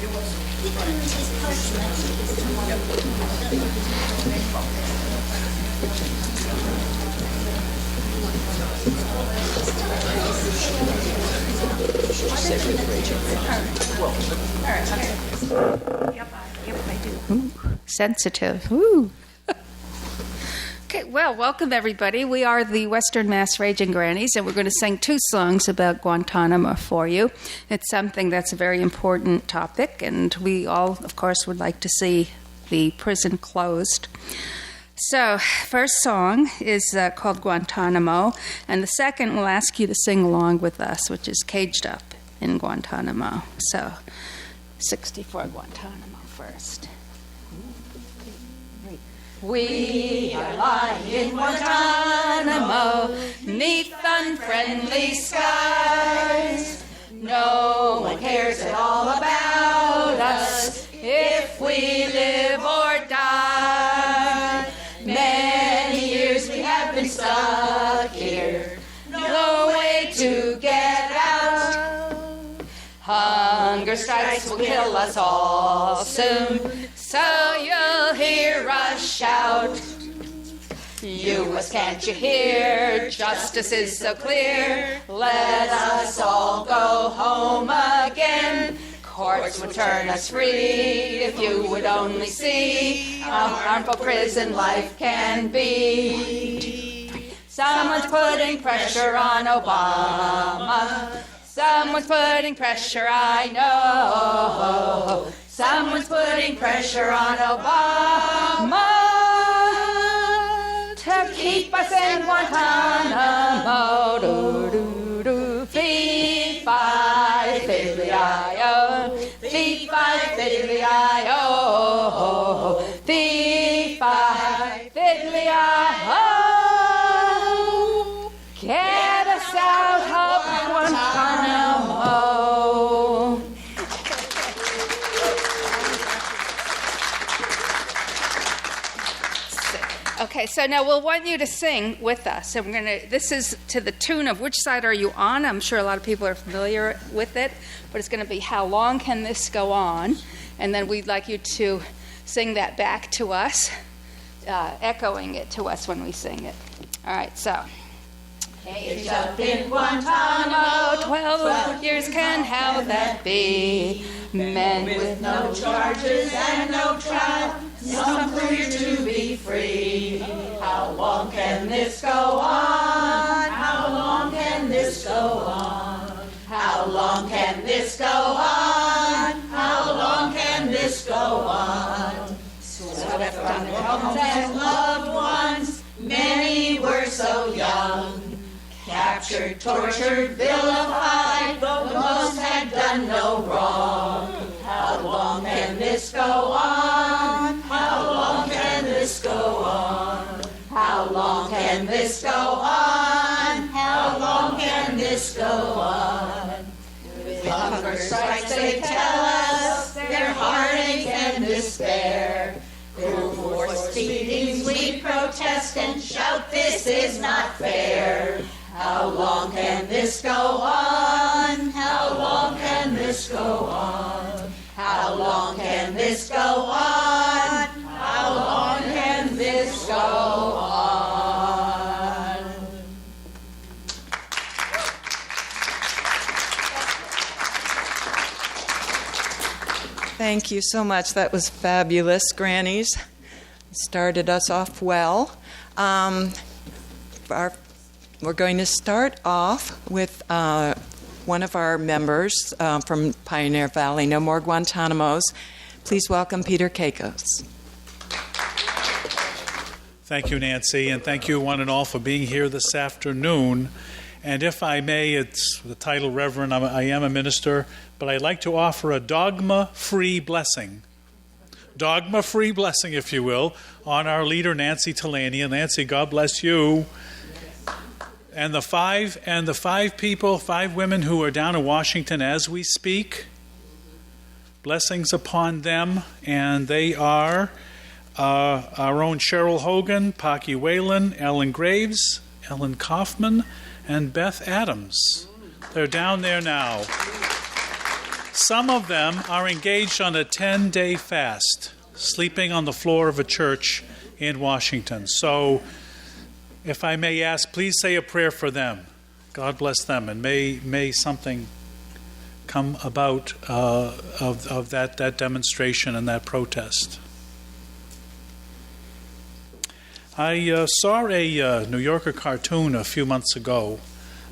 Ooh, sensitive. Ooh. Okay, well, welcome everybody. We are the Western Mass Raging Grannies, and we're going to sing 2 songs about Guantanamo for you. It's something that's a very important topic, and we all, of course, would like to see the prison closed. So, first song is called Guantanamo, and the second we'll ask you to sing along with us, which is Caged Up in Guantanamo. So, 64 Guantanamo first. We are lying in Guantanamo, 'neath unfriendly skies. No one cares at all about us if we live or die. Many years we have been stuck here, no way to get out. Hunger strikes will kill us all soon, so you'll hear us shout. U.S., can't you hear? Justice is so clear. Let us all go home again. Courts would turn us free if you would only see how harmful prison life can be. Someone's putting pressure on Obama. Someone's putting pressure, I know. Someone's putting pressure on Obama to keep us in Guantanamo. Do-do-do. Fee-fi, fiddly-I-O. Fee-fi, fiddly-I-O. Fee-fi, fiddly-I-O. Get us out of Guantanamo. Okay, so now we'll want you to sing with us. And this is to the tune of Which Side Are You On? I'm sure a lot of people are familiar with it, but it's going to be How Long Can This Go On? And then we'd like you to sing that back to us, echoing it to us when we sing it. All right, so. Caged up in Guantanamo, 12 years can how that be? Men with no charges and no trial, some clear to be free. How long can this go on? How long can this go on? How long can this go on? How long can this go on? Swept from their homes and loved ones, many were so young. Captured, tortured, vilified, the most had done no wrong. How long can this go on? How long can this go on? How long can this go on? How long can this go on? With hunger strikes they tell us, their heartache and despair. Through forced feedings we protest and shout, this is not fair. How long can this go on? How long can this go on? How long can this go on? How long can this go on? Thank you so much. That was fabulous, Grannies. Started us off well. We're going to start off with one of our members from Pioneer Valley, No More Guantanamos. Please welcome Peter Kakos. Thank you, Nancy, and thank you one and all for being here this afternoon. And if I may, it's the title Reverend, I am a minister, but I'd like to offer a dogma-free blessing. Dogma-free blessing, if you will, on our leader, Nancy Talania. Nancy, God bless you. And the five women who are down in Washington as we speak, blessings upon them, and they are our own Cheryl Hogan, Pocky Whalen, Ellen Graves, Ellen Kaufman, and Beth Adams. They're down there now. Some of them are engaged on a 10-day fast, sleeping on the floor of a church in Washington. So, if I may ask, please say a prayer for them. God bless them, and may something come about of that demonstration and that protest. I saw a New Yorker cartoon a few months ago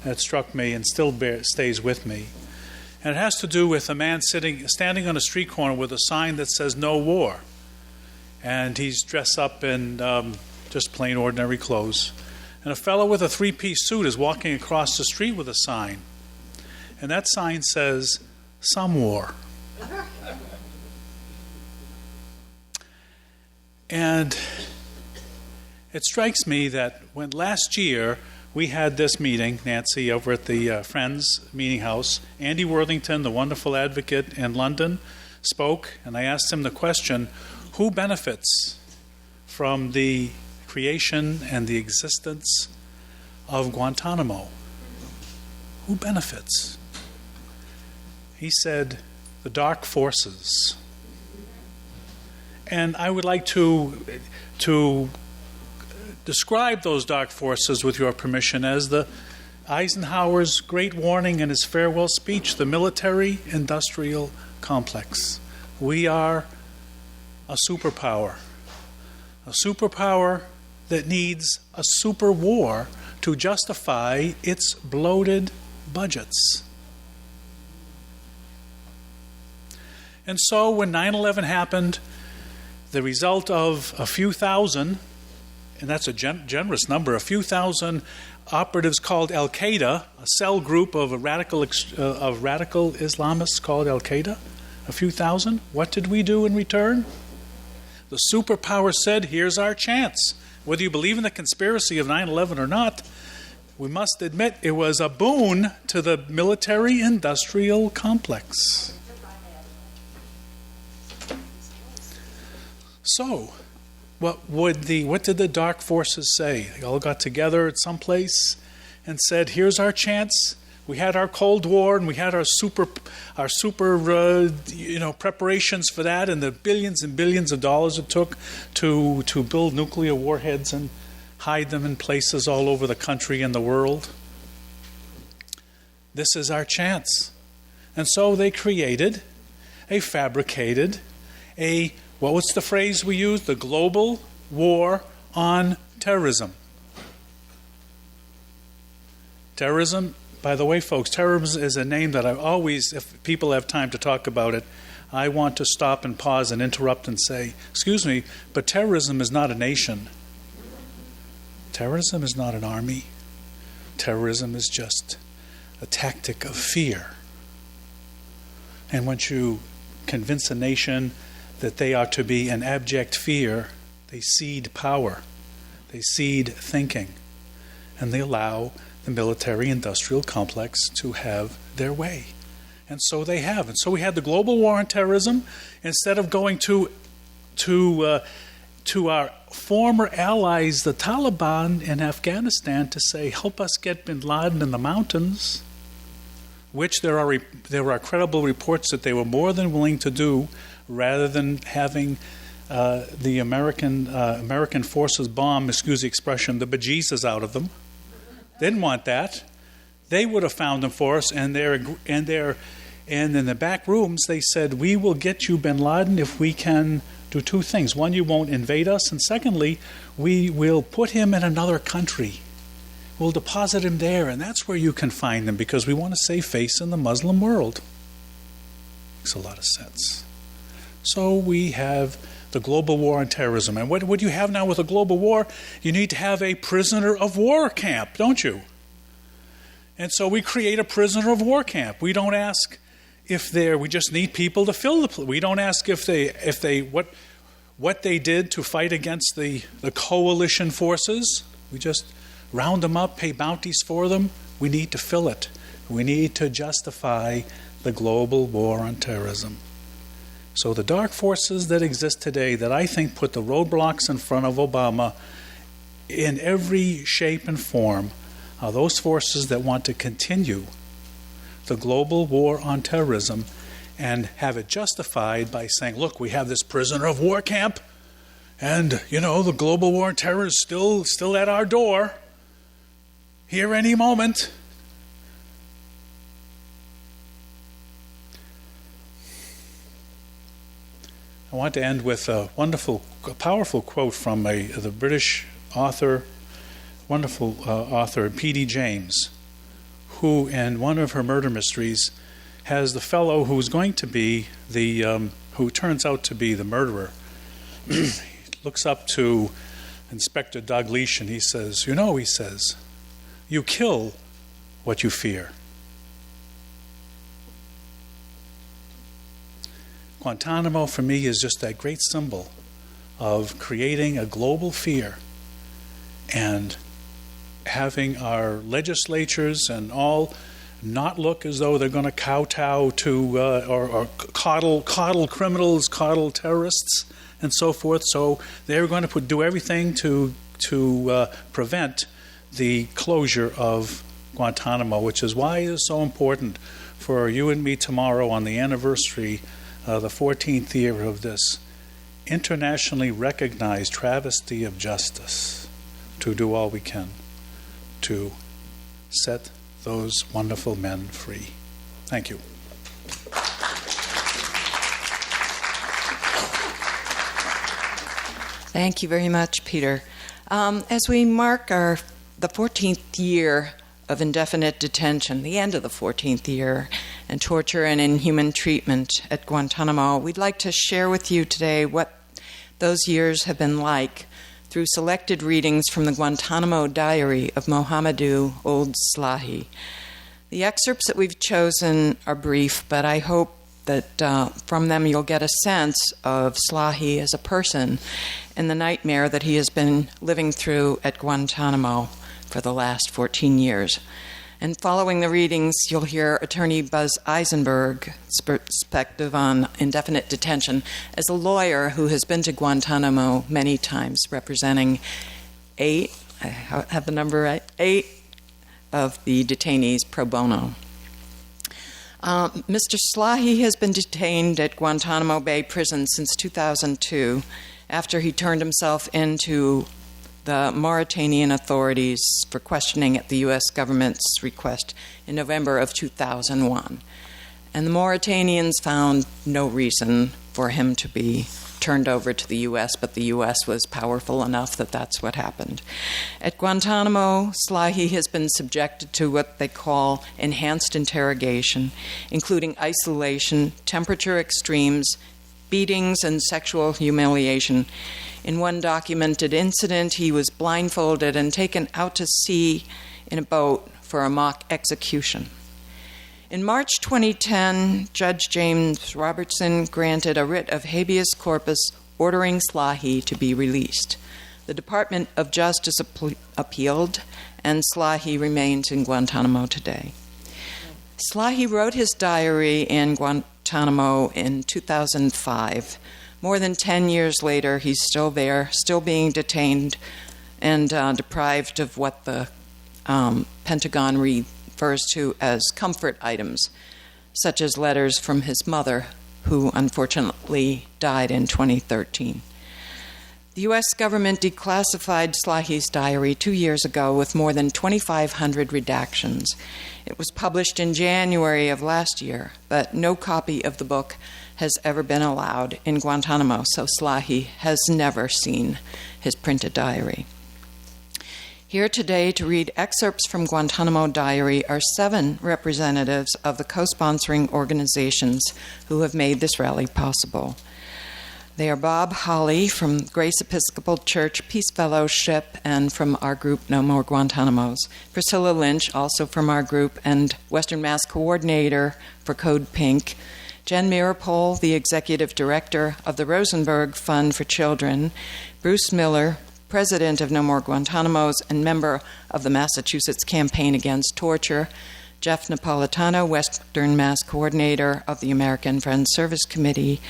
that struck me and still stays with me. And it has to do with a man standing on a street corner with a sign that says "No War." And he's dressed up in just plain ordinary clothes. And a fellow with a three-piece suit is walking across the street with a sign. And that sign says, "Some war." And it strikes me that when last year we had this meeting, Nancy, over at the Friends Meeting House, Andy Worthington, the wonderful advocate in London, spoke, and I asked him the question, who benefits from the creation and the existence of Guantanamo? Who benefits? He said, the dark forces. And I would like to describe those dark forces, with your permission, as the Eisenhower's great warning in his farewell speech, the military-industrial complex. We are a superpower that needs a super war to justify its bloated budgets. And so when 9/11 happened, the result of a few thousand, and that's a generous number, a few thousand operatives called Al-Qaeda, a cell group of radical Islamists called Al-Qaeda, a few thousand. What did we do in return? The superpower said, here's our chance. Whether you believe in the conspiracy of 9/11 or not, we must admit it was a boon to the military-industrial complex. So, what did the dark forces say? They all got together at some place and said, here's our chance. We had our Cold War, and we had our super preparations for that, and the billions and billions of dollars it took to build nuclear warheads and hide them in places all over the country and the world. This is our chance. And so they fabricated what was the phrase we used? The global war on terrorism. Terrorism, by the way, folks, terrorism is a name that I always, if people have time to talk about it, I want to stop and pause and interrupt and say, excuse me, but terrorism is not a nation. Terrorism is not an army. Terrorism is just a tactic of fear. And once you convince a nation that they are to be in abject fear, they cede power, they cede thinking, and they allow the military-industrial complex to have their way. And so they have. And so we had the global war on terrorism. Instead of going to our former allies, the Taliban in Afghanistan, to say, help us get bin Laden in the mountains, which there are credible reports that they were more than willing to do, rather than having the American forces bomb, excuse the expression, the bejesus out of them. They didn't want that. They would have found them for us, and in the back rooms they said, we will get you bin Laden if we can do two things. One, you won't invade us, and secondly, we will put him in another country. We'll deposit him there, and that's where you can find him, because we want to save face in the Muslim world. Makes a lot of sense. So we have the global war on terrorism. And what do you have now with a global war? You need to have a prisoner of war camp, don't you? And so we create a prisoner of war camp. We don't ask we just need people to fill the place. We don't ask what they did to fight against the coalition forces. We just round them up, pay bounties for them. We need to fill it. We need to justify the global war on terrorism. So the dark forces that exist today, that I think put the roadblocks in front of Obama in every shape and form, are those forces that want to continue the global war on terrorism and have it justified by saying, look, we have this prisoner of war camp, and, the global war on terror is still at our door, here any moment. I want to end with a powerful quote from the British author, wonderful author, P.D. James, who in one of her murder mysteries has the fellow who's going to be who turns out to be the murderer. He looks up to Inspector Dalgleish and he says, you kill what you fear. Guantanamo for me is just that great symbol of creating a global fear and having our legislatures and all not look as though they're going to kowtow to or coddle criminals, coddle terrorists, and so forth. So they're going to do everything to prevent the closure of Guantanamo, which is why it is so important for you and me tomorrow on the anniversary, the 14th year of this internationally recognized travesty of justice, to do all we can to set those wonderful men free. Thank you. Thank you very much, Peter. As we mark the 14th year of indefinite detention, the end of the 14th year, and torture and inhuman treatment at Guantanamo, we'd like to share with you today what those years have been like through selected readings from the Guantanamo Diary of Mohamedou Ould Slahi. The excerpts that we've chosen are brief, but I hope that from them you'll get a sense of Slahi as a person and the nightmare that he has been living through at Guantanamo for the last 14 years. And following the readings, you'll hear Attorney Buzz Eisenberg's perspective on indefinite detention as a lawyer who has been to Guantanamo many times, representing 8 of the detainees pro bono. Mr. Slahi has been detained at Guantanamo Bay Prison since 2002 after he turned himself into the Mauritanian authorities for questioning at the U.S. government's request in November of 2001. And the Mauritanians found no reason for him to be turned over to the U.S., but the U.S. was powerful enough that that's what happened. At Guantanamo, Slahi has been subjected to what they call enhanced interrogation, including isolation, temperature extremes, beatings, and sexual humiliation. In one documented incident, he was blindfolded and taken out to sea in a boat for a mock execution. In March 2010, Judge James Robertson granted a writ of habeas corpus ordering Slahi to be released. The Department of Justice appealed, and Slahi remains in Guantanamo today. Slahi wrote his diary in Guantanamo in 2005. More than 10 years later, he's still there, still being detained and deprived of what the Pentagon refers to as comfort items, such as letters from his mother, who unfortunately died in 2013. The U.S. government declassified Slahi's diary 2 years ago with more than 2,500 redactions. It was published in January of last year, but no copy of the book has ever been allowed in Guantanamo, so Slahi has never seen his printed diary. Here today to read excerpts from Guantanamo Diary are 7 representatives of the co-sponsoring organizations who have made this rally possible. They are Bob Hawley from Grace Episcopal Church Peace Fellowship and from our group No More Guantanamos, Priscilla Lynch, also from our group, and Western Mass Coordinator for Code Pink, Jenn Meeropol, the Executive Director of the Rosenberg Fund for Children, Bruce Miller, President of No More Guantanamos and member of the Massachusetts Campaign Against Torture, Jeff Napolitano, Western Mass Coordinator of the American Friends Service Committee,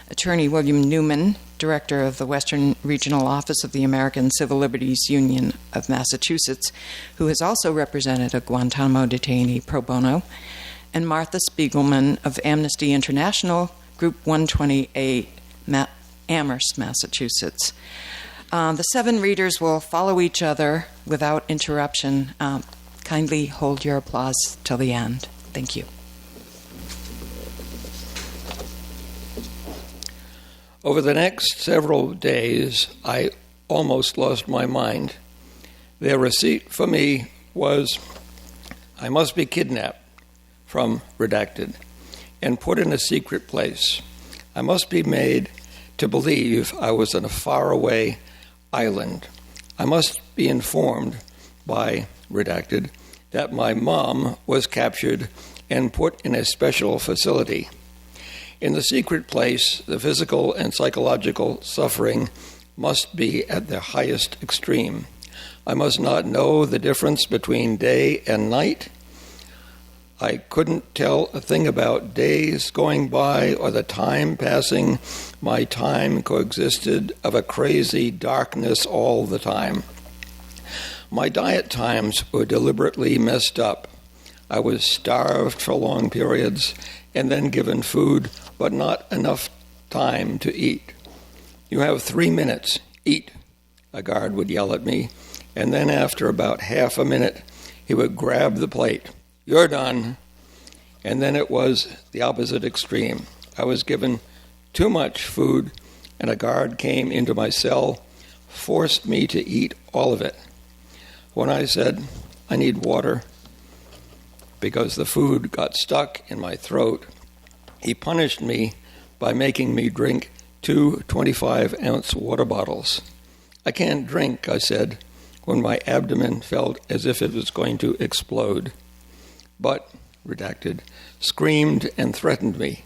Attorney William Newman, Director of the Western Regional Office of the American Civil Liberties Union of Massachusetts, who has also represented a Guantanamo detainee pro bono, and Martha Spiegelman of Amnesty International, Group 128, Amherst, Massachusetts. The 7 readers will follow each other without interruption. Kindly hold your applause till the end. Thank you. Over the next several days, I almost lost my mind. Their receipt for me was, I must be kidnapped from Redacted and put in a secret place. I must be made to believe I was on a faraway island. I must be informed by Redacted that my mom was captured and put in a special facility. In the secret place, the physical and psychological suffering must be at their highest extreme. I must not know the difference between day and night. I couldn't tell a thing about days going by or the time passing. My time coexisted of a crazy darkness all the time. My diet times were deliberately messed up. I was starved for long periods and then given food, but not enough time to eat. You have 3 minutes, eat, a guard would yell at me, and then after about half a minute, he would grab the plate. You're done. And then it was the opposite extreme. I was given too much food, and a guard came into my cell, forced me to eat all of it. When I said, I need water, because the food got stuck in my throat, he punished me by making me drink 2 25-ounce water bottles. I can't drink, I said, when my abdomen felt as if it was going to explode. But, Redacted, screamed and threatened me,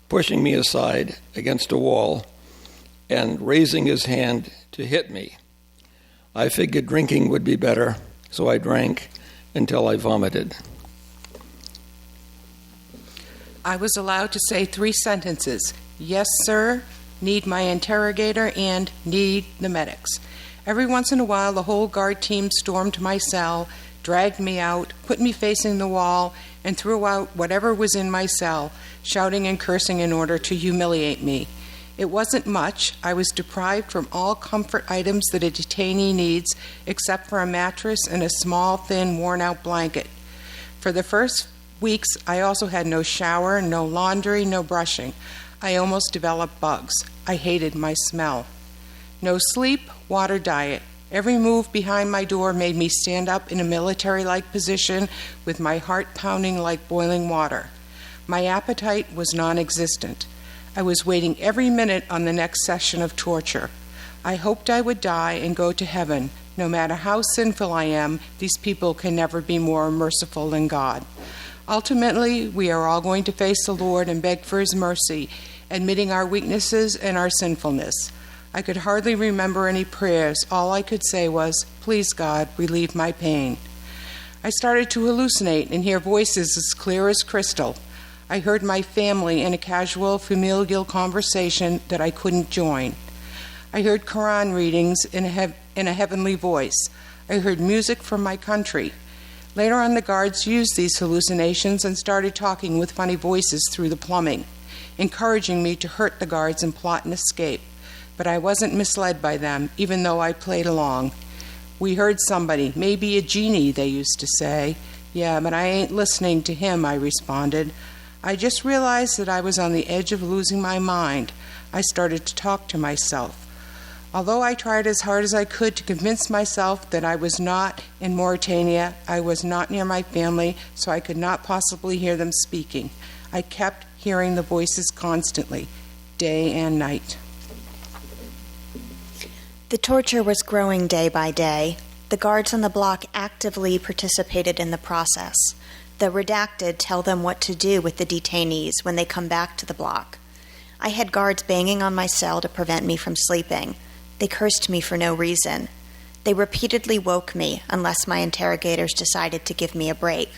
pushing me aside against a wall and raising his hand to hit me. I figured drinking would be better, so I drank until I vomited. I was allowed to say 3 sentences: yes, sir, need my interrogator, and need the medics. Every once in a while, the whole guard team stormed my cell, dragged me out, put me facing the wall, and threw out whatever was in my cell, shouting and cursing in order to humiliate me. It wasn't much. I was deprived from all comfort items that a detainee needs, except for a mattress and a small, thin, worn-out blanket. For the first weeks, I also had no shower, no laundry, no brushing. I almost developed bugs. I hated my smell. No sleep, water diet. Every move behind my door made me stand up in a military-like position with my heart pounding like boiling water. My appetite was non-existent. I was waiting every minute on the next session of torture. I hoped I would die and go to heaven. No matter how sinful I am, these people can never be more merciful than God. Ultimately, we are all going to face the Lord and beg for His mercy, admitting our weaknesses and our sinfulness. I could hardly remember any prayers. All I could say was, please, God, relieve my pain. I started to hallucinate and hear voices as clear as crystal. I heard my family in a casual, familial conversation that I couldn't join. I heard Quran readings in a heavenly voice. I heard music from my country. Later on, the guards used these hallucinations and started talking with funny voices through the plumbing, encouraging me to hurt the guards and plot an escape. But I wasn't misled by them, even though I played along. We heard somebody, maybe a genie, they used to say. Yeah, but I ain't listening to him, I responded. I just realized that I was on the edge of losing my mind. I started to talk to myself. Although I tried as hard as I could to convince myself that I was not in Mauritania, I was not near my family, so I could not possibly hear them speaking. I kept hearing the voices constantly, day and night. The torture was growing day by day. The guards on the block actively participated in the process. The redacted tell them what to do with the detainees when they come back to the block. I had guards banging on my cell to prevent me from sleeping. They cursed me for no reason. They repeatedly woke me unless my interrogators decided to give me a break.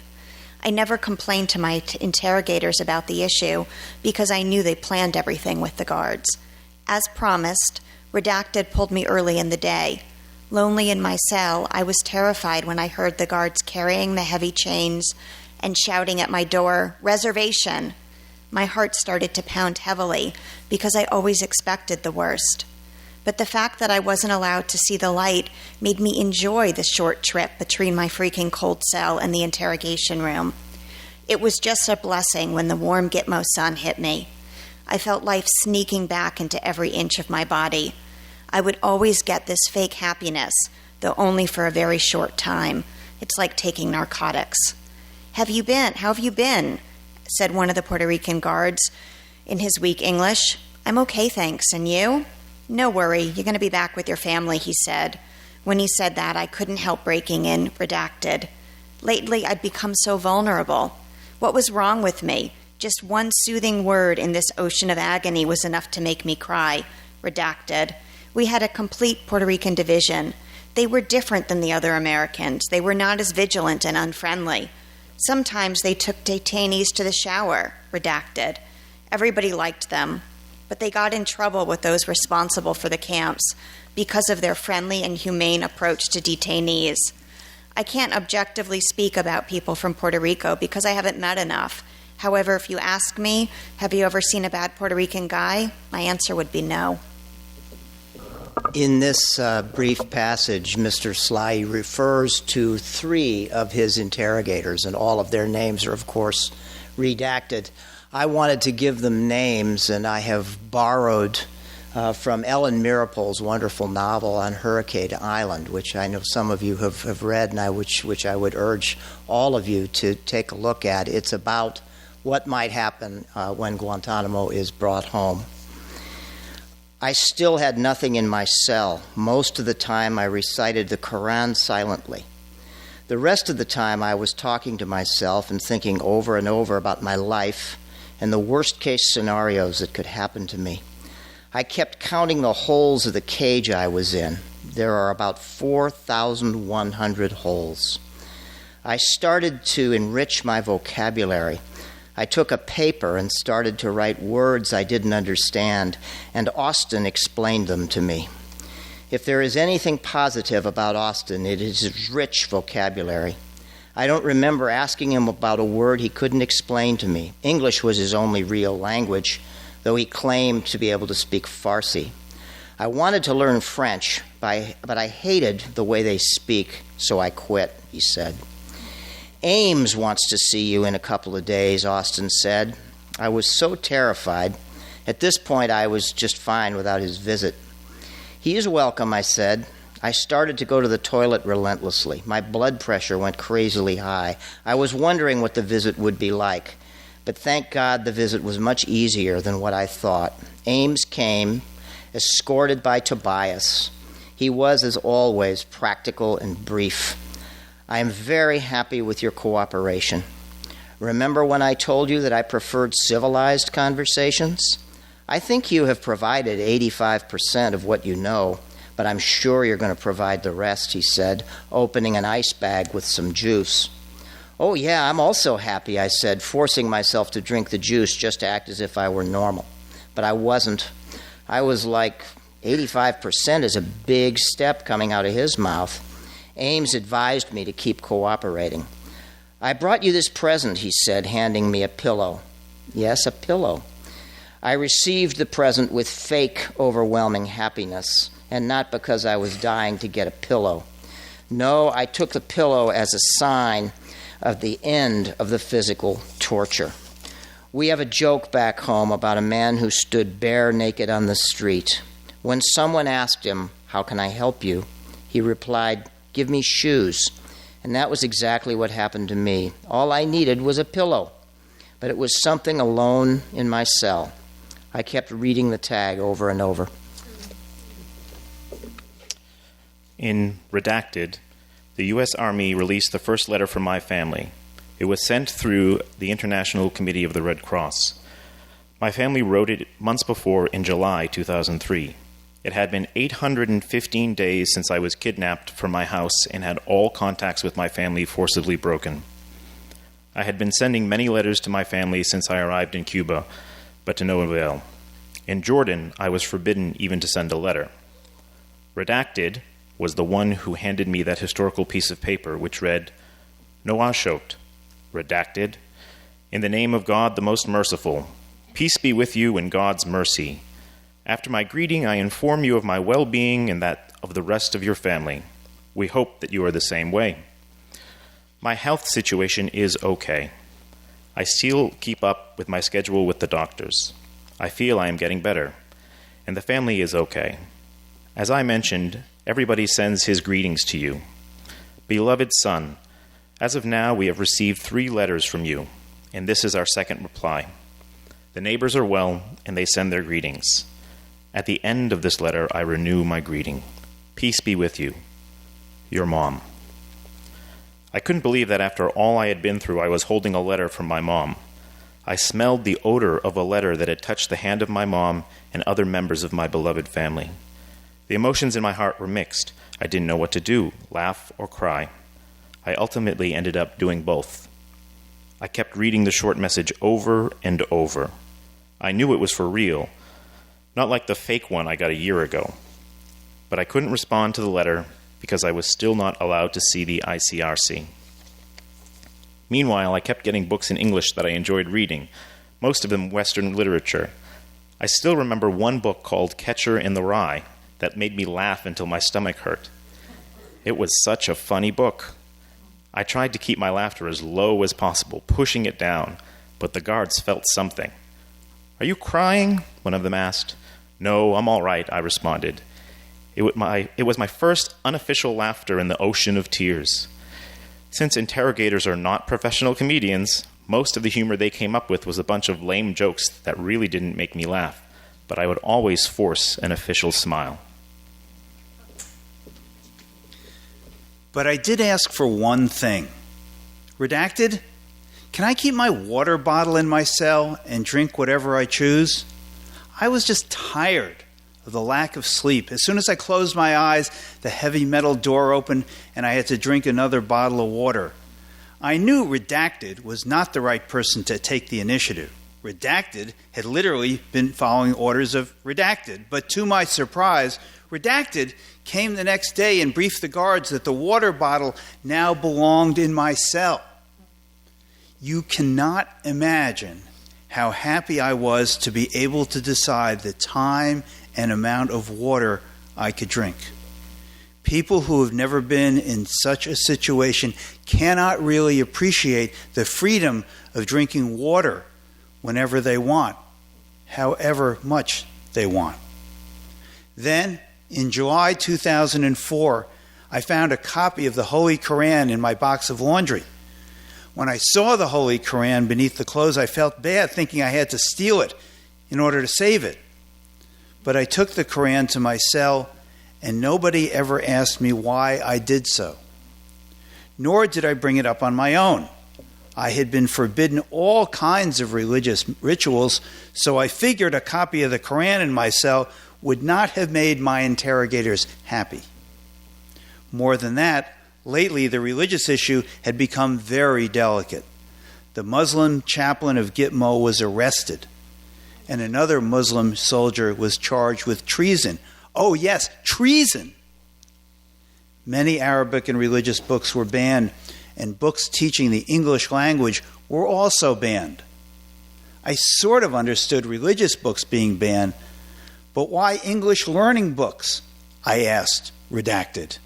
I never complained to my interrogators about the issue because I knew they planned everything with the guards. As promised, Redacted pulled me early in the day. Lonely in my cell, I was terrified when I heard the guards carrying the heavy chains and shouting at my door, "Reservation!" My heart started to pound heavily because I always expected the worst. But the fact that I wasn't allowed to see the light made me enjoy the short trip between my freaking cold cell and the interrogation room. It was just a blessing when the warm Gitmo sun hit me. I felt life sneaking back into every inch of my body. I would always get this fake happiness, though only for a very short time. It's like taking narcotics. How have you been? Said one of the Puerto Rican guards in his weak English. I'm okay, thanks. And you? No worry, you're going to be back with your family, he said. When he said that, I couldn't help breaking in, redacted. Lately, I'd become so vulnerable. What was wrong with me? Just one soothing word in this ocean of agony was enough to make me cry, redacted. We had a complete Puerto Rican division. They were different than the other Americans. They were not as vigilant and unfriendly. Sometimes they took detainees to the shower, redacted. Everybody liked them, but they got in trouble with those responsible for the camps because of their friendly and humane approach to detainees. I can't objectively speak about people from Puerto Rico because I haven't met enough. However, if you ask me, have you ever seen a bad Puerto Rican guy? My answer would be no. In this brief passage, Mr. Slahi refers to 3 of his interrogators, and all of their names are, of course, redacted. I wanted to give them names, and I have borrowed from Ellen Meeropol's wonderful novel on Hurricane Island, which I know some of you have read, and which I would urge all of you to take a look at. It's about what might happen when Guantanamo is brought home. I still had nothing in my cell. Most of the time I recited the Quran silently. The rest of the time I was talking to myself and thinking over and over about my life and the worst-case scenarios that could happen to me. I kept counting the holes of the cage I was in. There are about 4,100 holes. I started to enrich my vocabulary. I took a paper and started to write words I didn't understand, and Austin explained them to me. If there is anything positive about Austin, it is his rich vocabulary. I don't remember asking him about a word he couldn't explain to me. English was his only real language, though he claimed to be able to speak Farsi. I wanted to learn French, but I hated the way they speak, so I quit, he said. Ames wants to see you in a couple of days, Austin said. I was so terrified. At this point, I was just fine without his visit. He is welcome, I said. I started to go to the toilet relentlessly. My blood pressure went crazily high. I was wondering what the visit would be like. But thank God the visit was much easier than what I thought. Ames came, escorted by Tobias. He was, as always, practical and brief. I am very happy with your cooperation. Remember when I told you that I preferred civilized conversations? I think you have provided 85% of what you know, but I'm sure you're going to provide the rest, he said, opening an ice bag with some juice. Oh, yeah, I'm also happy, I said, forcing myself to drink the juice just to act as if I were normal. But I wasn't. I was like, 85% is a big step coming out of his mouth. Ames advised me to keep cooperating. I brought you this present, he said, handing me a pillow. Yes, a pillow. I received the present with fake, overwhelming happiness, and not because I was dying to get a pillow. No, I took the pillow as a sign of the end of the physical torture. We have a joke back home about a man who stood bare naked on the street. When someone asked him, "How can I help you?" he replied, "Give me shoes." And that was exactly what happened to me. All I needed was a pillow, but it was something alone in my cell. I kept reading the tag over and over. In Redacted, the U.S. Army released the first letter from my family. It was sent through the International Committee of the Red Cross. My family wrote it months before in July 2003. It had been 815 days since I was kidnapped from my house and had all contacts with my family forcibly broken. I had been sending many letters to my family since I arrived in Cuba, but to no avail. In Jordan, I was forbidden even to send a letter. Redacted was the one who handed me that historical piece of paper which read, "Noah Shot, Redacted. In the name of God the most merciful, peace be with you in God's mercy. After my greeting, I inform you of my well-being and that of the rest of your family. We hope that you are the same way. My health situation is okay. I still keep up with my schedule with the doctors. I feel I am getting better, and the family is okay. As I mentioned, everybody sends his greetings to you. Beloved son, as of now we have received 3 letters from you, and this is our second reply. The neighbors are well, and they send their greetings. At the end of this letter, I renew my greeting. Peace be with you. Your mom. I couldn't believe that after all I had been through, I was holding a letter from my mom. I smelled the odor of a letter that had touched the hand of my mom and other members of my beloved family. The emotions in my heart were mixed. I didn't know what to do, laugh or cry. I ultimately ended up doing both. I kept reading the short message over and over. I knew it was for real, not like the fake one I got a year ago. But I couldn't respond to the letter because I was still not allowed to see the ICRC. Meanwhile, I kept getting books in English that I enjoyed reading, most of them Western literature. I still remember one book called Catcher in the Rye that made me laugh until my stomach hurt. It was such a funny book. I tried to keep my laughter as low as possible, pushing it down, but the guards felt something. "Are you crying?" one of them asked. "No, I'm all right," I responded. It was my first unofficial laughter in the ocean of tears. Since interrogators are not professional comedians, most of the humor they came up with was a bunch of lame jokes that really didn't make me laugh, but I would always force an official smile. But I did ask for one thing. Redacted, can I keep my water bottle in my cell and drink whatever I choose? I was just tired of the lack of sleep. As soon as I closed my eyes, the heavy metal door opened and I had to drink another bottle of water. I knew Redacted was not the right person to take the initiative. Redacted had literally been following orders of Redacted, but to my surprise, Redacted came the next day and briefed the guards that the water bottle now belonged in my cell. You cannot imagine how happy I was to be able to decide the time and amount of water I could drink. People who have never been in such a situation cannot really appreciate the freedom of drinking water whenever they want, however much they want. Then, in July 2004, I found a copy of the Holy Quran in my box of laundry. When I saw the Holy Quran beneath the clothes, I felt bad, thinking I had to steal it in order to save it. But I took the Quran to my cell, and nobody ever asked me why I did so. Nor did I bring it up on my own. I had been forbidden all kinds of religious rituals, so I figured a copy of the Quran in my cell would not have made my interrogators happy. More than that, lately the religious issue had become very delicate. The Muslim chaplain of Gitmo was arrested, and another Muslim soldier was charged with treason. Oh yes, treason! Many Arabic and religious books were banned, and books teaching the English language were also banned. I sort of understood religious books being banned, but why English learning books? I asked, Redacted.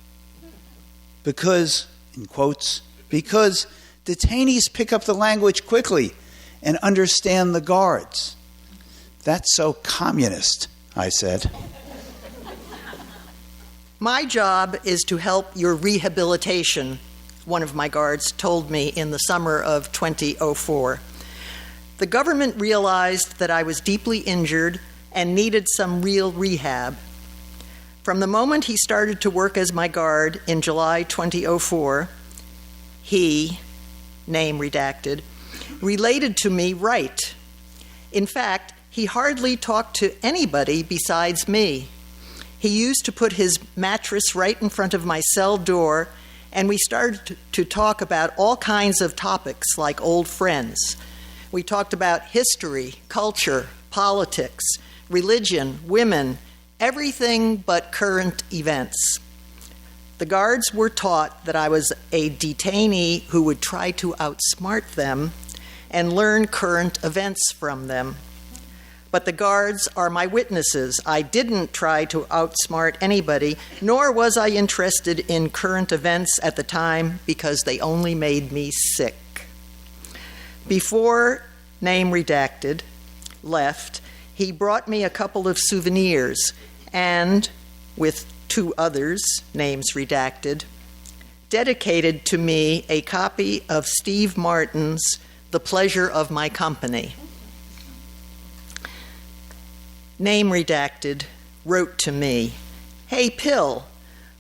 Because, in quotes, because detainees pick up the language quickly and understand the guards. That's so communist, I said. My job is to help your rehabilitation, one of my guards told me in the summer of 2004. The government realized that I was deeply injured and needed some real rehab. From the moment he started to work as my guard in July 2004, he, name redacted, related to me right. In fact, he hardly talked to anybody besides me. He used to put his mattress right in front of my cell door, and we started to talk about all kinds of topics like old friends. We talked about history, culture, politics, religion, women, everything but current events. The guards were taught that I was a detainee who would try to outsmart them and learn current events from them. But the guards are my witnesses. I didn't try to outsmart anybody, nor was I interested in current events at the time because they only made me sick. Before name redacted left, he brought me a couple of souvenirs and, with 2 others, names redacted, dedicated to me a copy of Steve Martin's The Pleasure of My Company. Name redacted wrote to me, "Hey, Pill,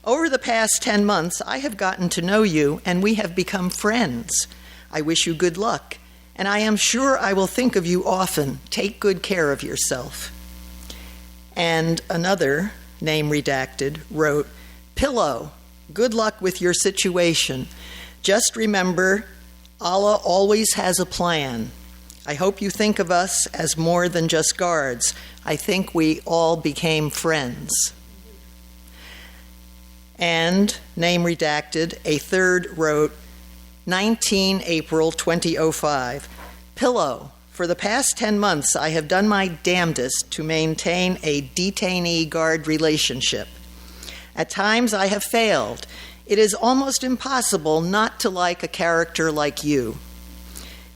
over the past 10 months, I have gotten to know you and we have become friends. I wish you good luck, and I am sure I will think of you often. Take good care of yourself." And another, name redacted, wrote, "Pillow, good luck with your situation. Just remember, Allah always has a plan. I hope you think of us as more than just guards. I think we all became friends." And, name redacted, a third wrote, 19 April 2005, "Pillow, for the past 10 months I have done my damnedest to maintain a detainee-guard relationship. At times I have failed. It is almost impossible not to like a character like you.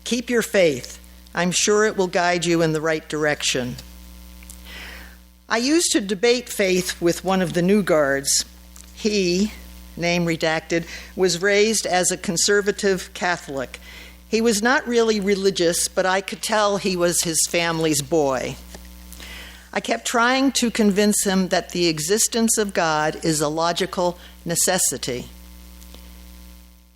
Keep your faith. I'm sure it will guide you in the right direction." I used to debate faith with one of the new guards. He, name redacted, was raised as a conservative Catholic. He was not really religious, but I could tell he was his family's boy. I kept trying to convince him that the existence of God is a logical necessity.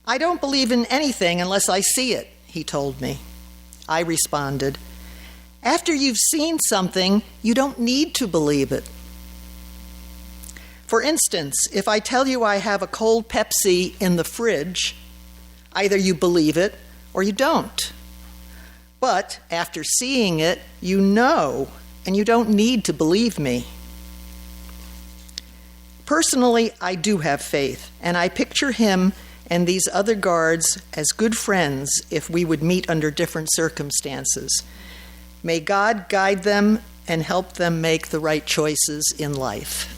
"I don't believe in anything unless I see it," he told me. I responded, "After you've seen something, you don't need to believe it. For instance, if I tell you I have a cold Pepsi in the fridge, either you believe it or you don't. But after seeing it, you know, and you don't need to believe me." Personally, I do have faith, and I picture him and these other guards as good friends if we would meet under different circumstances. May God guide them and help them make the right choices in life.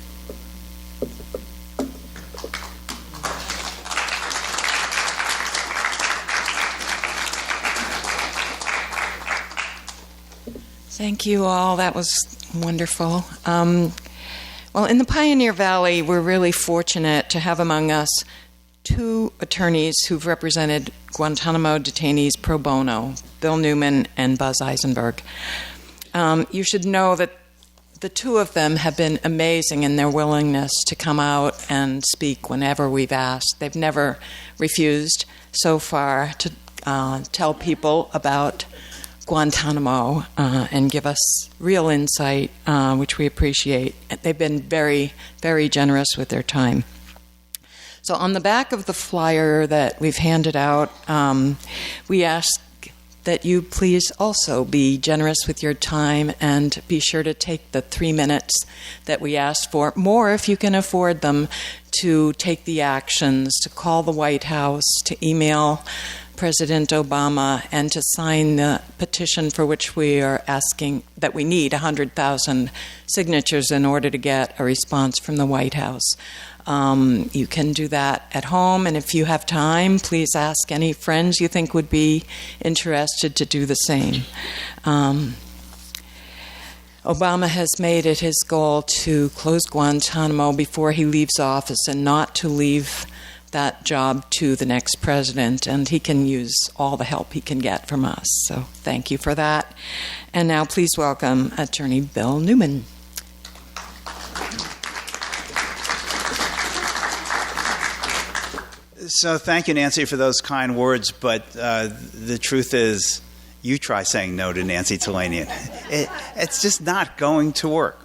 Thank you all. That was wonderful. Well, in the Pioneer Valley, we're really fortunate to have among us 2 attorneys who've represented Guantanamo detainees pro bono, Bill Newman and Buzz Eisenberg. You should know that the 2 of them have been amazing in their willingness to come out and speak whenever we've asked. They've never refused so far to tell people about Guantanamo and give us real insight, which we appreciate. They've been very, very generous with their time. So on the back of the flyer that we've handed out, we ask that you please also be generous with your time and be sure to take the 3 minutes that we asked for, more if you can afford them, to take the actions, to call the White House, to email President Obama, and to sign the petition for which we are asking that we need 100,000 signatures in order to get a response from the White House. You can do that at home, and if you have time, please ask any friends you think would be interested to do the same. Obama has made it his goal to close Guantanamo before he leaves office and not to leave that job to the next president, and he can use all the help he can get from us. So thank you for that. And now please welcome Attorney Bill Newman. So thank you, Nancy, for those kind words, but the truth is, you try saying no to Nancy Talanian. It's just not going to work.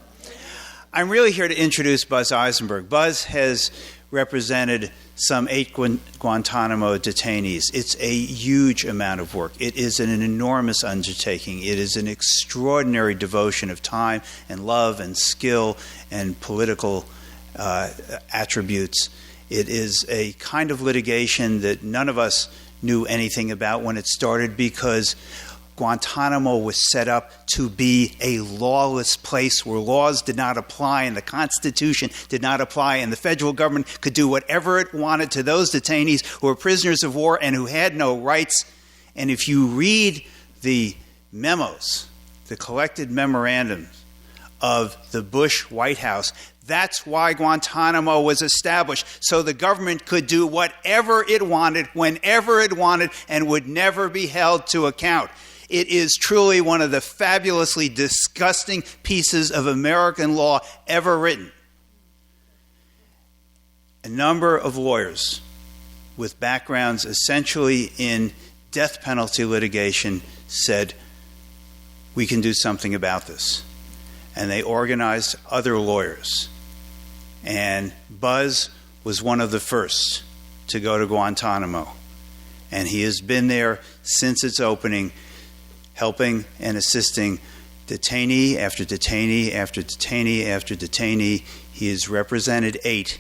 I'm really here to introduce Buzz Eisenberg. Buzz has represented some 8 Guantanamo detainees. It's a huge amount of work. It is an enormous undertaking. It is an extraordinary devotion of time and love and skill and political attributes. It is a kind of litigation that none of us knew anything about when it started, because Guantanamo was set up to be a lawless place where laws did not apply and the Constitution did not apply, and the federal government could do whatever it wanted to those detainees who were prisoners of war and who had no rights. And if you read the memos, the collected memorandums of the Bush White House, that's why Guantanamo was established, so the government could do whatever it wanted, whenever it wanted, and would never be held to account. It is truly one of the fabulously disgusting pieces of American law ever written. A number of lawyers with backgrounds essentially in death penalty litigation said, we can do something about this. And they organized other lawyers. And Buzz was one of the first to go to Guantanamo. And he has been there since its opening, helping and assisting detainee after detainee after detainee after detainee. He has represented 8,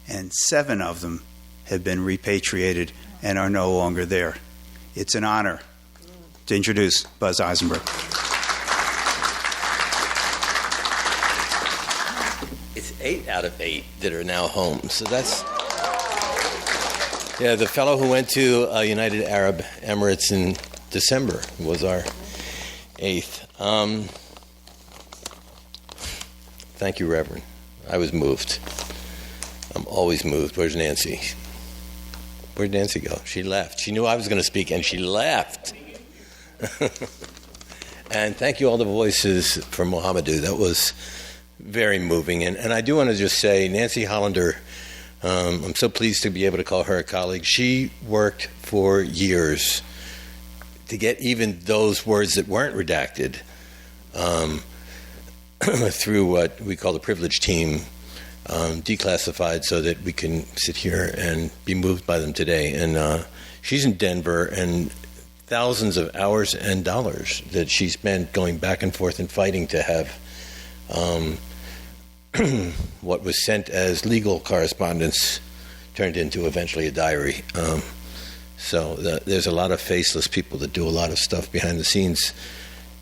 and 7 of them have been repatriated and are no longer there. It's an honor to introduce Buzz Eisenberg. It's 8 out of 8 that are now home. So that's... Yeah, the fellow who went to United Arab Emirates in December was our 8th. Thank you, Reverend. I was moved. I'm always moved. Where's Nancy? Where'd Nancy go? She left. She knew I was going to speak, and she left. And thank you all the voices for Mohamedou. That was very moving. And I do want to just say, Nancy Hollander, I'm so pleased to be able to call her a colleague. She worked for years to get even those words that weren't redacted through what we call the privilege team, declassified so that we can sit here and be moved by them today. And she's in Denver, and thousands of hours and dollars that she spent going back and forth and fighting to have what was sent as legal correspondence turned into eventually a diary. So there's a lot of faceless people that do a lot of stuff behind the scenes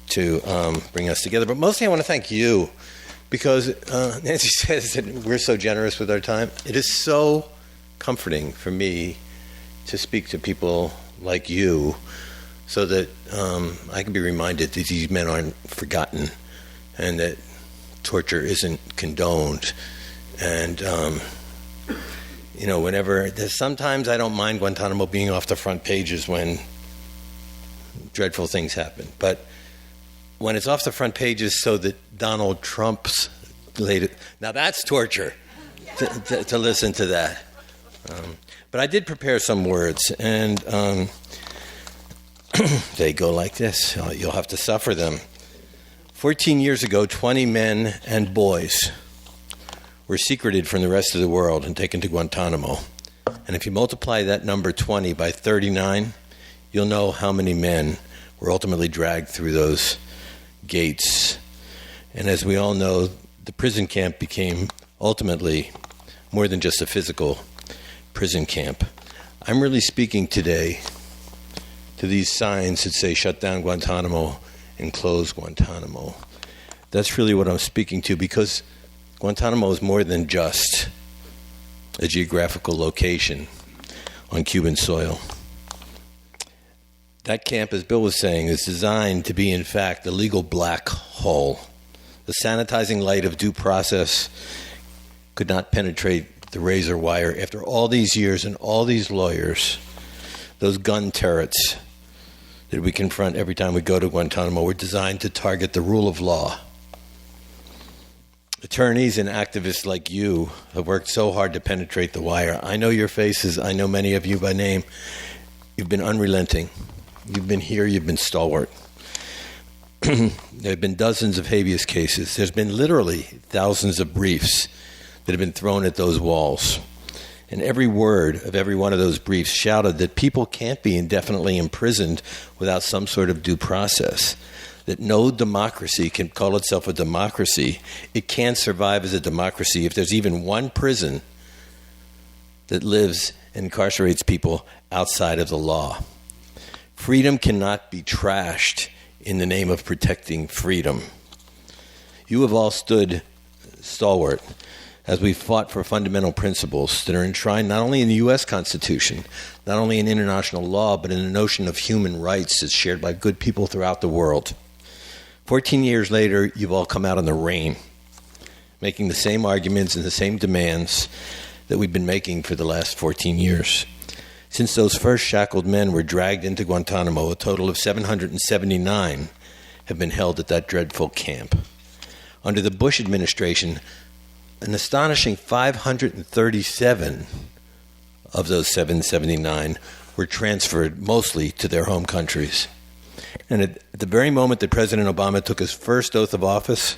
to bring us together. But mostly I want to thank you, because Nancy says that we're so generous with our time. It is so comforting for me to speak to people like you so that I can be reminded that these men aren't forgotten and that torture isn't condoned. And, you know, sometimes I don't mind Guantanamo being off the front pages when dreadful things happen. But when it's off the front pages so that Donald Trump's later, now that's torture to listen to that. But I did prepare some words, and they go like this. You'll have to suffer them. 14 years ago, 20 men and boys were secreted from the rest of the world and taken to Guantanamo. And if you multiply that number 20 by 39, you'll know how many men were ultimately dragged through those gates. And as we all know, the prison camp became ultimately more than just a physical prison camp. I'm really speaking today to these signs that say shut down Guantanamo and close Guantanamo. That's really what I'm speaking to, because Guantanamo is more than just a geographical location on Cuban soil. That camp, as Bill was saying, is designed to be, in fact, a legal black hole. The sanitizing light of due process could not penetrate the razor wire. After all these years and all these lawyers, those gun turrets that we confront every time we go to Guantanamo were designed to target the rule of law. Attorneys and activists like you have worked so hard to penetrate the wire. I know your faces. I know many of you by name. You've been unrelenting. You've been here. You've been stalwart. There have been dozens of habeas cases. There's been literally thousands of briefs that have been thrown at those walls. And every word of every one of those briefs shouted that people can't be indefinitely imprisoned without some sort of due process, that no democracy can call itself a democracy. It can't survive as a democracy if there's even one prison that lives and incarcerates people outside of the law. Freedom cannot be trashed in the name of protecting freedom. You have all stood stalwart as we fought for fundamental principles that are enshrined not only in the U.S. Constitution, not only in international law, but in the notion of human rights as shared by good people throughout the world. 14 years later, you've all come out in the rain, making the same arguments and the same demands that we've been making for the last 14 years. Since those first shackled men were dragged into Guantanamo, a total of 779 have been held at that dreadful camp. Under the Bush administration, an astonishing 537 of those 779 were transferred mostly to their home countries. And at the very moment that President Obama took his first oath of office,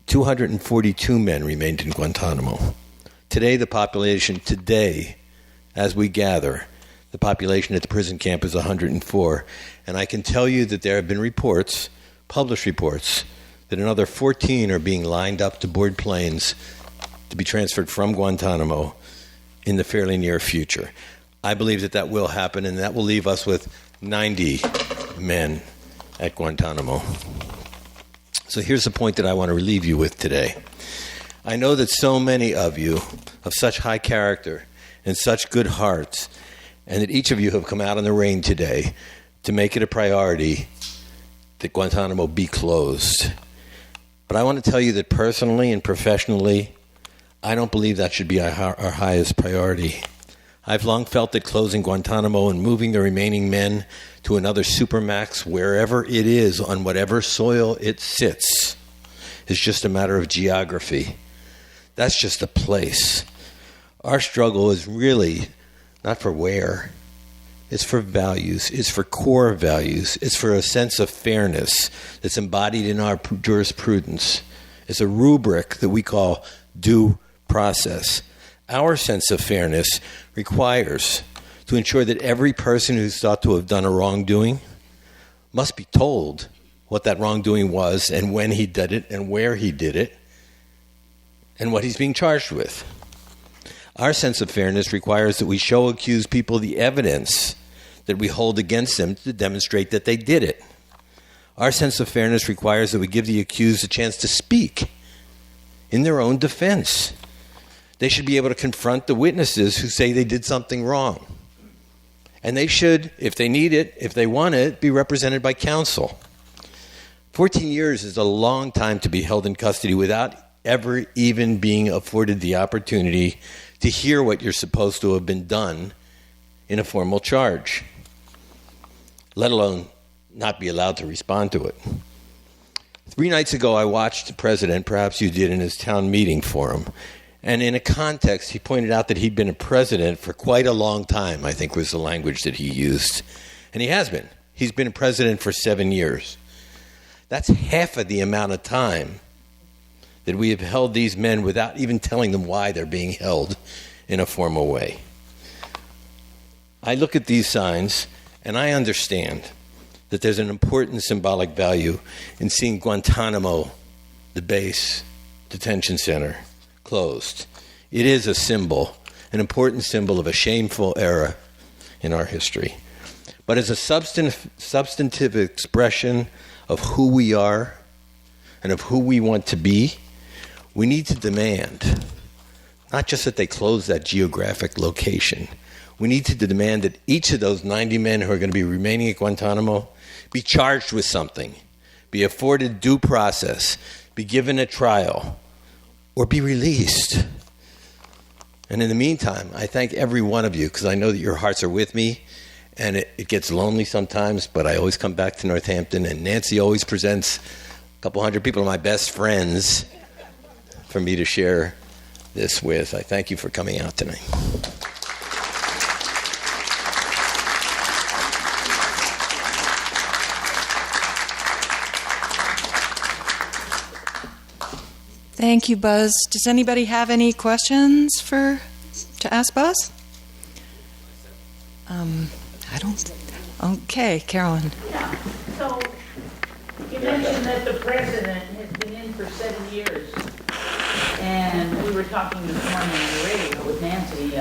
242 men remained in Guantanamo. Today, as we gather, the population at the prison camp is 104. And I can tell you that there have been reports, published reports, that another 14 are being lined up to board planes to be transferred from Guantanamo in the fairly near future. I believe that will happen, and that will leave us with 90 men at Guantanamo. So here's the point that I want to leave you with today. I know that so many of you of such high character and such good hearts, and that each of you have come out in the rain today to make it a priority that Guantanamo be closed. But I want to tell you that personally and professionally, I don't believe that should be our highest priority. I've long felt that closing Guantanamo and moving the remaining men to another supermax, wherever it is, on whatever soil it sits, is just a matter of geography. That's just a place. Our struggle is really not for where. It's for values. It's for core values. It's for a sense of fairness that's embodied in our jurisprudence. It's a rubric that we call due process. Our sense of fairness requires to ensure that every person who's thought to have done a wrongdoing must be told what that wrongdoing was and when he did it and where he did it and what he's being charged with. Our sense of fairness requires that we show accused people the evidence that we hold against them to demonstrate that they did it. Our sense of fairness requires that we give the accused a chance to speak in their own defense. They should be able to confront the witnesses who say they did something wrong. And they should, if they need it, if they want it, be represented by counsel. 14 years is a long time to be held in custody without ever even being afforded the opportunity to hear what you're supposed to have been done in a formal charge, let alone not be allowed to respond to it. 3 nights ago, I watched the president, perhaps you did, in his town meeting forum. And in a context, he pointed out that he'd been a president for quite a long time, I think was the language that he used. And he has been. He's been a president for 7 years. That's half of the amount of time that we have held these men without even telling them why they're being held in a formal way. I look at these signs, and I understand that there's an important symbolic value in seeing Guantanamo, the base detention center, closed. It is a symbol, an important symbol of a shameful era in our history. But as a substantive expression of who we are and of who we want to be, we need to demand not just that they close that geographic location. We need to demand that each of those 90 men who are going to be remaining at Guantanamo be charged with something, be afforded due process, be given a trial, or be released. And in the meantime, I thank every one of you because I know that your hearts are with me, and it gets lonely sometimes, but I always come back to Northampton, and Nancy always presents a couple hundred people of my best friends for me to share this with. I thank you for coming out tonight. Thank you, Buzz. Does anybody have any questions to ask Buzz? I don't. Okay, Carolyn. Yeah. So you mentioned that the president has been in for 7 years, and we were talking this morning on the radio with Nancy,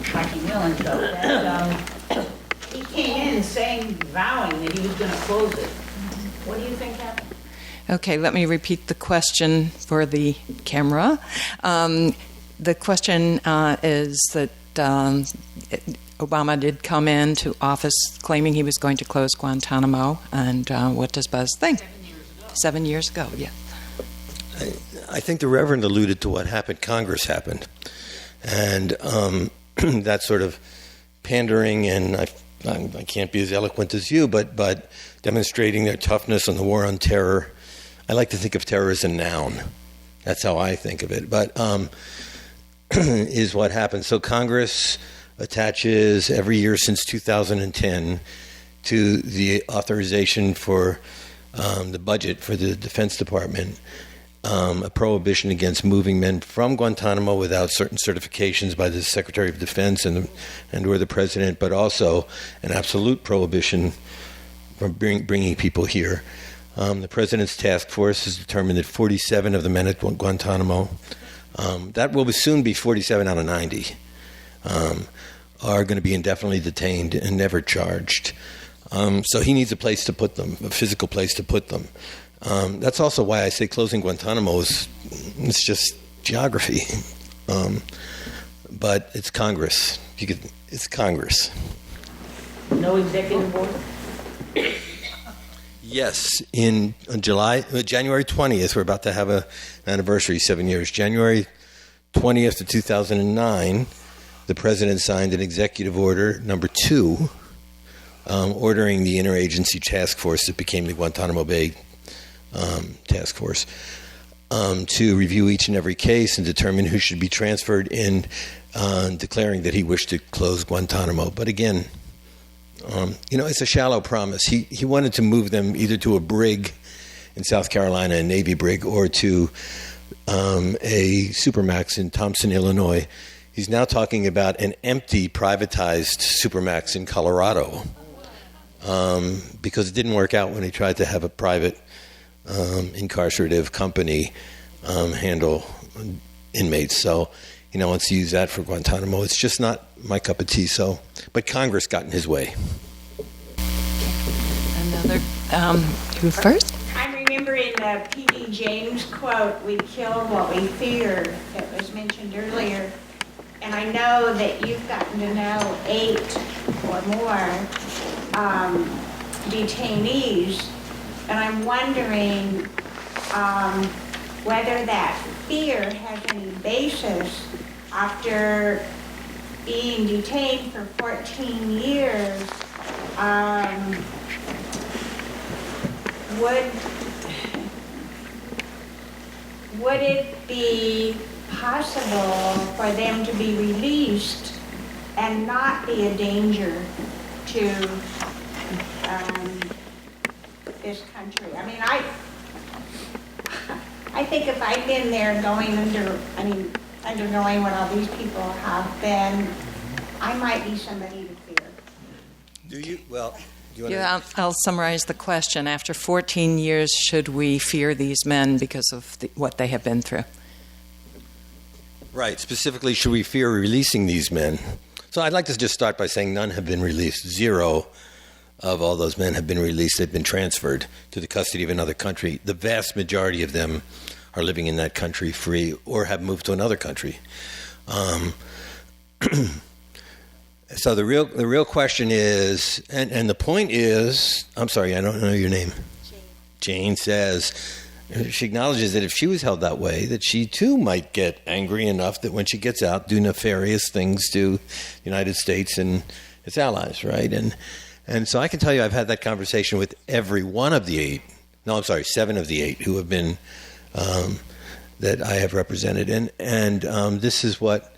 Hockey Millen show, that he came in vowing that he was going to close it. What do you think happened? Okay, let me repeat the question for the camera. The question is that Obama did come into office claiming he was going to close Guantanamo, and what does Buzz think? 7 years ago, yeah. I think the Reverend alluded to what happened. Congress happened. And that sort of pandering, and I can't be as eloquent as you, but demonstrating their toughness on the war on terror. I like to think of terror as a noun. That's how I think of it. But is what happened. So Congress attaches every year since 2010 to the authorization for the budget for the Defense Department a prohibition against moving men from Guantanamo without certain certifications by the Secretary of Defense and or the President, but also an absolute prohibition from bringing people here. The President's task force has determined that 47 of the men at Guantanamo, that will soon be 47 out of 90, are going to be indefinitely detained and never charged. So he needs a place to put them, a physical place to put them. That's also why I say closing Guantanamo it's just geography. But it's Congress. It's Congress. No executive order? Yes, in January 20th, we're about to have an anniversary, 7 years. January 20th of 2009, the President signed an executive order, number 2, ordering the interagency task force that became the Guantanamo Bay task force to review each and every case and determine who should be transferred in declaring that he wished to close Guantanamo. But again, it's a shallow promise. He wanted to move them either to a brig in South Carolina, a Navy brig, or to a supermax in Thompson, Illinois. He's now talking about an empty, privatized supermax in Colorado because it didn't work out when he tried to have a private incarcerative company handle inmates. So he now wants to use that for Guantanamo. It's just not my cup of tea. So, but Congress got in his way. Another, who first? I remember in the P.D. James quote, "We kill what we fear," that was mentioned earlier. And I know that you've gotten to know 8 or more detainees. And I'm wondering whether that fear has any basis after being detained for 14 years. Would it be possible for them to be released and not be a danger to this country? I mean, I think if I'd been there undergoing what all these people have been, I might be somebody to fear. Do you? Well, do you want Yeah, I'll summarize the question. After 14 years, should we fear these men because of what they have been through? Right. Specifically, should we fear releasing these men? So I'd like to just start by saying none have been released. 0 of all those men have been released. They've been transferred to the custody of another country. The vast majority of them are living in that country free or have moved to another country. So the real question is, and the point is, I'm sorry, I don't know your name. Jane says, she acknowledges that if she was held that way, that she too might get angry enough that when she gets out, do nefarious things to the United States and its allies, right? And so I can tell you I've had that conversation with every one of the 8, 7 of the 8 who have been, that I have represented. And this is what,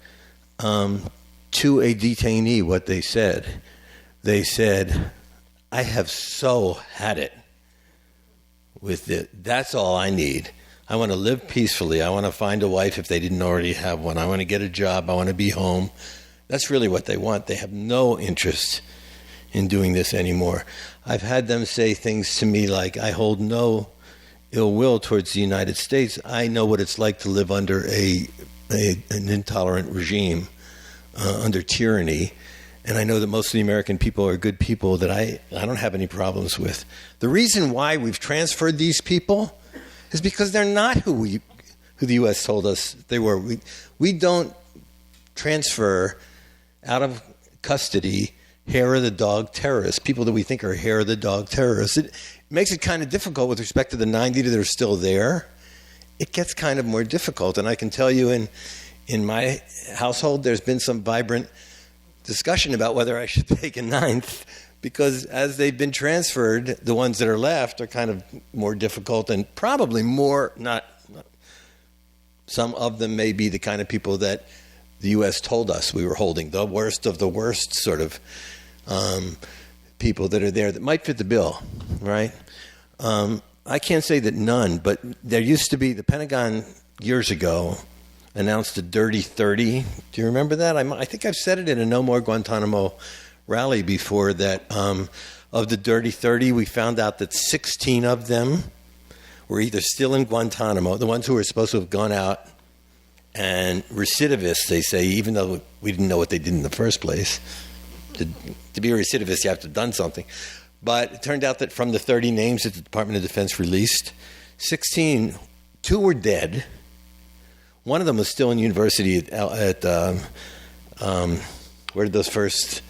to a detainee, what they said. They said, I have so had it with it. That's all I need. I want to live peacefully. I want to find a wife if they didn't already have one. I want to get a job. I want to be home. That's really what they want. They have no interest in doing this anymore. I've had them say things to me like, I hold no ill will towards the United States. I know what it's like to live under an intolerant regime, under tyranny, and I know that most of the American people are good people that I don't have any problems with. The reason why we've transferred these people is because they're not who the U.S. told us they were. We don't transfer out of custody hair of the dog terrorists, people that we think are hair of the dog terrorists. It makes it kind of difficult with respect to the 90 that are still there. It gets kind of more difficult, and I can tell you in my household there's been some vibrant discussion about whether I should take a ninth, because as they've been transferred, the ones that are left are kind of more difficult and probably more not. Some of them may be the kind of people that the U.S. told us we were holding, the worst of the worst sort of people that are there that might fit the bill, right? I can't say that none, but there used to be, the Pentagon years ago announced a Dirty 30. Do you remember that? I think I've said it in a No More Guantanamo rally before that of the Dirty 30, we found out that 16 of them were either still in Guantanamo, the ones who were supposed to have gone out, and recidivists, they say, even though we didn't know what they did in the first place. To be a recidivist, you have to have done something. But it turned out that from the 30 names that the Department of Defense released, 16, 2 were dead. One of them was still in university at where did those first?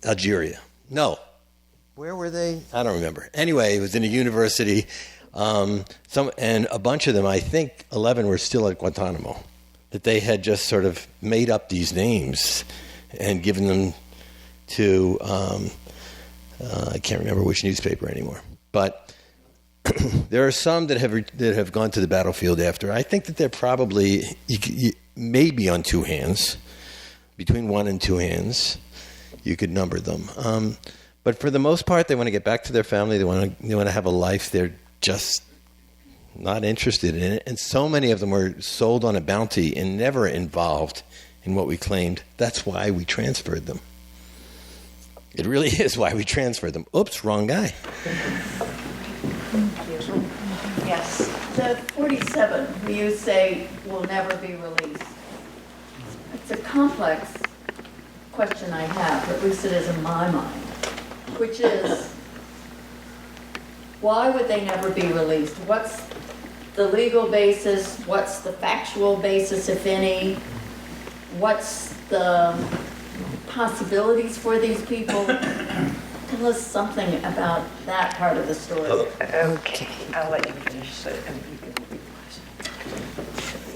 Algeria. No. Where were they? I don't remember. Anyway, it was in a university. And a bunch of them, I think 11 were still at Guantanamo, that they had just sort of made up these names and given them to, I can't remember which newspaper anymore. But there are some that have gone to the battlefield after. I think that they're probably, maybe on 2 hands, between 1 and 2 hands, you could number them. But for the most part, they want to get back to their family. They want to have a life. They're just not interested in it. And so many of them were sold on a bounty and never involved in what we claimed. That's why we transferred them. It really is why we transferred them. Oops, wrong guy. Yes. The 47, who you say will never be released. It's a complex question I have, at least it is in my mind, which is, why would they never be released? What's the legal basis? What's the factual basis, if any? What's the possibilities for these people? Tell us something about that part of the story. Okay, I'll let you finish.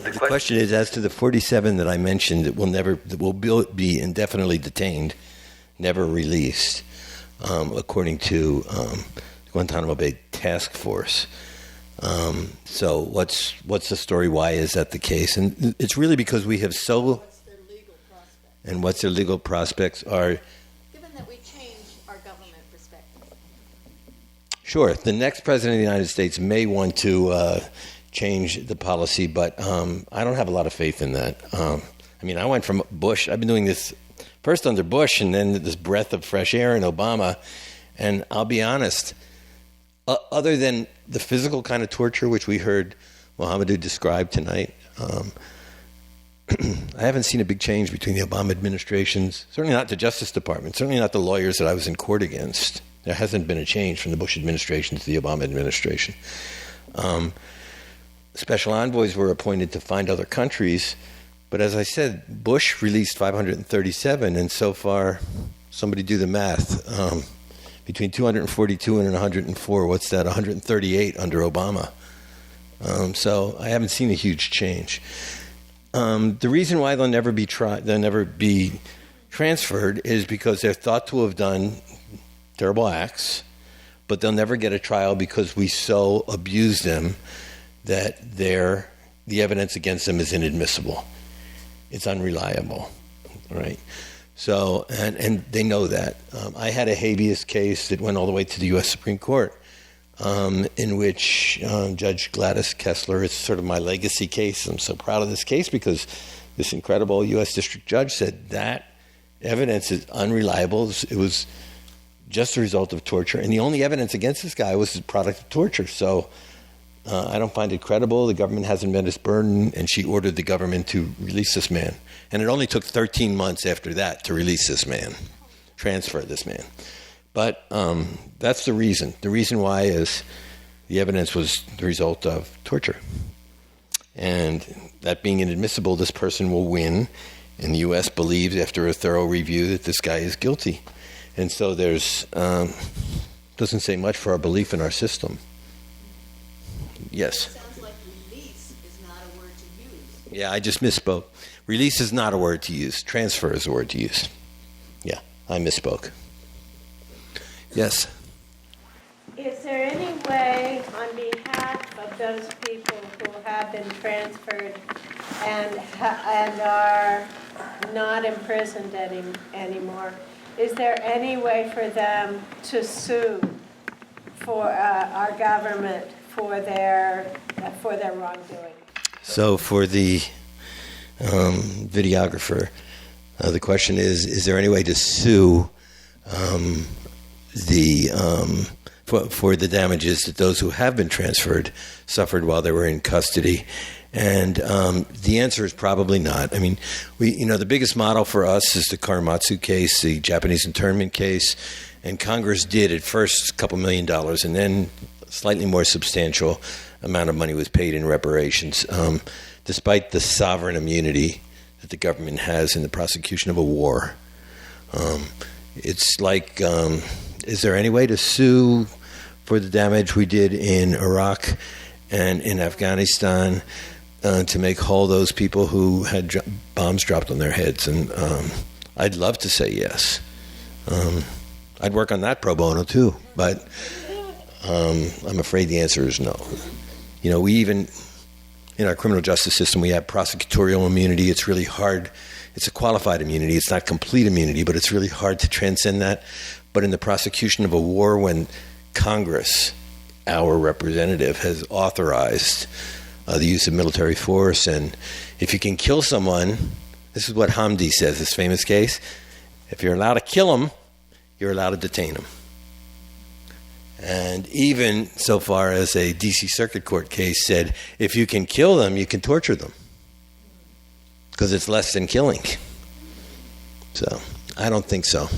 The question is, as to the 47 that I mentioned that will be indefinitely detained, never released, according to Guantanamo Bay Task Force. So what's the story? Why is that the case? And it's really because we have so. What's their legal prospects are. Given that we change our government perspective. Sure, the next president of the United States may want to change the policy, but I don't have a lot of faith in that. I went from Bush. I've been doing this first under Bush, and then this breath of fresh air in Obama. And I'll be honest, other than the physical kind of torture which we heard Mohamedou describe tonight, I haven't seen a big change between the Obama administrations, certainly not the Justice Department, certainly not the lawyers that I was in court against. There hasn't been a change from the Bush administration to the Obama administration. Special envoys were appointed to find other countries, but as I said, Bush released 537, and so far, somebody do the math, between 242 and 104, what's that, 138 under Obama. So I haven't seen a huge change. The reason why they'll never be transferred is because they're thought to have done terrible acts, but they'll never get a trial because we so abuse them that the evidence against them is inadmissible. It's unreliable, right? So, and they know that. I had a habeas case that went all the way to the U.S. Supreme Court, in which Judge Gladys Kessler, it's sort of my legacy case. I'm so proud of this case because this incredible U.S. District Judge said that evidence is unreliable. It was just a result of torture. And the only evidence against this guy was the product of torture. So I don't find it credible. The government hasn't met its burden, and she ordered the government to release this man. And it only took 13 months after that to release this man, transfer this man. But that's the reason. The reason why is the evidence was the result of torture. And that being inadmissible, this person will win. And the U.S. believes, after a thorough review, that this guy is guilty. And so there's doesn't say much for our belief in our system. Yes? It sounds like release is not a word to use. Yeah, I just misspoke. Release is not a word to use. Transfer is a word to use. Yeah, I misspoke. Yes? Is there any way, on behalf of those people who have been transferred and are not imprisoned anymore, is there any way for them to sue for our government for their wrongdoing? So for the videographer, the question is there any way to sue for the damages that those who have been transferred suffered while they were in custody? And the answer is probably not. I mean, the biggest model for us is the Karematsu case, the Japanese internment case, and Congress did at first a couple $1 million, and then a slightly more substantial amount of money was paid in reparations, despite the sovereign immunity that the government has in the prosecution of a war. It's like, is there any way to sue for the damage we did in Iraq and in Afghanistan to make whole those people who had bombs dropped on their heads? And I'd love to say yes. I'd work on that pro bono too, but I'm afraid the answer is no. We even, in our criminal justice system, we have prosecutorial immunity. It's really hard. It's a qualified immunity. It's not complete immunity, but it's really hard to transcend that. But in the prosecution of a war, when Congress, our representative, has authorized the use of military force, and if you can kill someone, this is what Hamdi says, this famous case, if you're allowed to kill them, you're allowed to detain them. And even so far as a D.C. Circuit Court case said, if you can kill them, you can torture them, because it's less than killing. So I don't think so.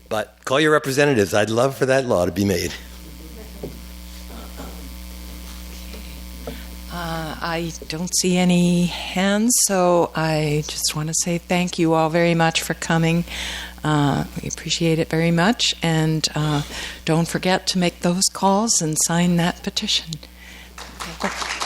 But call your representatives. I'd love for that law to be made. I don't see any hands, so I just want to say thank you all very much for coming. We appreciate it very much, and don't forget to make those calls and sign that petition. Okay.